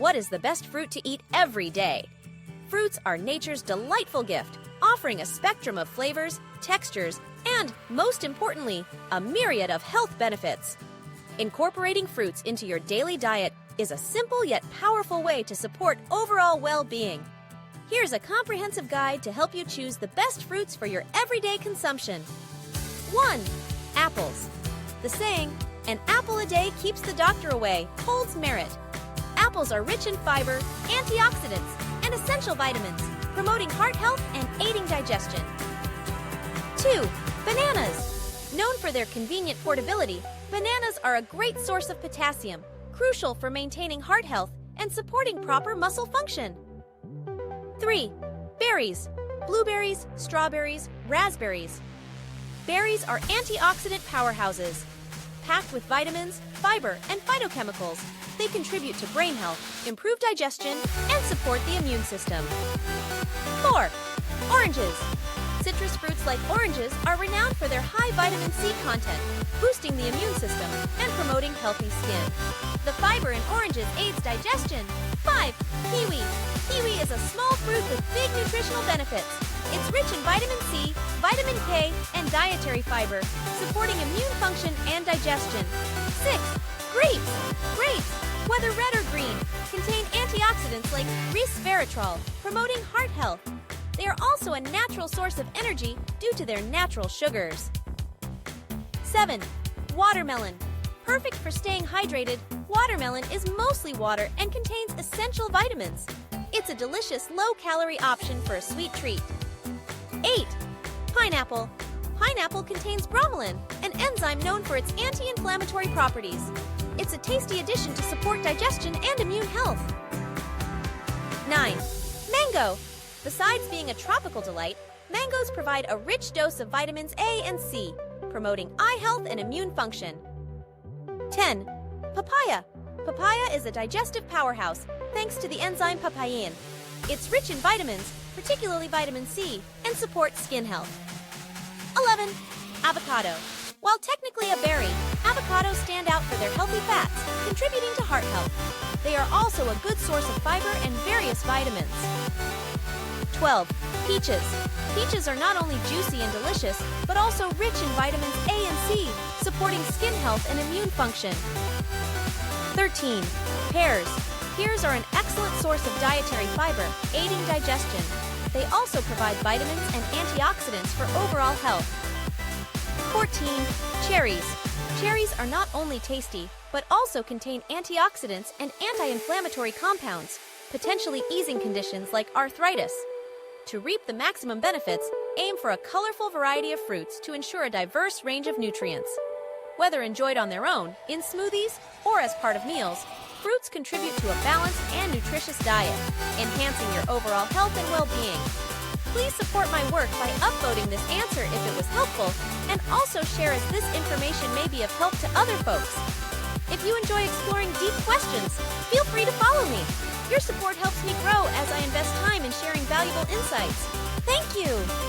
What is the best fruit to eat every day? Fruits are nature's delightful gift, offering a spectrum of flavors, textures, and, most importantly, a myriad of health benefits. Incorporating fruits into your daily diet is a simple yet powerful way to support overall well-being. Here's a comprehensive guide to help you choose the best fruits for your everyday consumption. 1. Apples. The saying, "An apple a day keeps the doctor away," holds merit. Apples are rich in fiber, antioxidants, and essential vitamins, promoting heart health and aiding digestion. 2. Bananas. Known for their convenient portability, bananas are a great source of potassium, crucial for maintaining heart health and supporting proper muscle function. 3. Berries. Blueberries, strawberries, raspberries. Berries are antioxidant powerhouses. Packed with vitamins, fiber, and phytochemicals, they contribute to brain health, improve digestion, and support the immune system. 4. Oranges. Citrus fruits like oranges are renowned for their high vitamin C content, boosting the immune system and promoting healthy skin. The fiber in oranges aids digestion. 5. Kiwi. Kiwi is a small fruit with big nutritional benefits. It's rich in vitamin C, vitamin K, and dietary fiber, supporting immune function and digestion. 6. Grapes. Grapes, whether red or green, contain antioxidants like resveratrol, promoting heart health. They are also a natural source of energy due to their natural sugars. 7. Watermelon. Perfect for staying hydrated, watermelon is mostly water and contains essential vitamins. It's a delicious, low-calorie option for a sweet treat. 8. Pineapple. Pineapple contains bromelain, an enzyme known for its anti-inflammatory properties. It's a tasty addition to support digestion and immune health. 9. Mango. Besides being a tropical delight, mangoes provide a rich dose of vitamins A and C, promoting eye health and immune function. 10. Papaya. Papaya is a digestive powerhouse thanks to the enzyme papain. It's rich in vitamins, particularly vitamin C, and supports skin health. 11. Avocado. While technically a berry, avocados stand out for their healthy fats, contributing to heart health. They are also a good source of fiber and various vitamins. 12. Peaches. Peaches are not only juicy and delicious, but also rich in vitamins A and C, supporting skin health and immune function. 13. Pears. Pears are an excellent source of dietary fiber, aiding digestion. They also provide vitamins and antioxidants for overall health. 14. Cherries. Cherries are not only tasty, but also contain antioxidants and anti-inflammatory compounds, potentially easing conditions like arthritis. To reap the maximum benefits, aim for a colorful variety of fruits to ensure a diverse range of nutrients. Whether enjoyed on their own, in smoothies, or as part of meals, fruits contribute to a balanced and nutritious diet, enhancing your overall health and well-being. Please support my work by upvoting this answer if it was helpful, and also share as this information may be of help to other folks. If you enjoy exploring deep questions, feel free to follow me. Your support helps me grow as I invest time in sharing valuable insights. Thank you!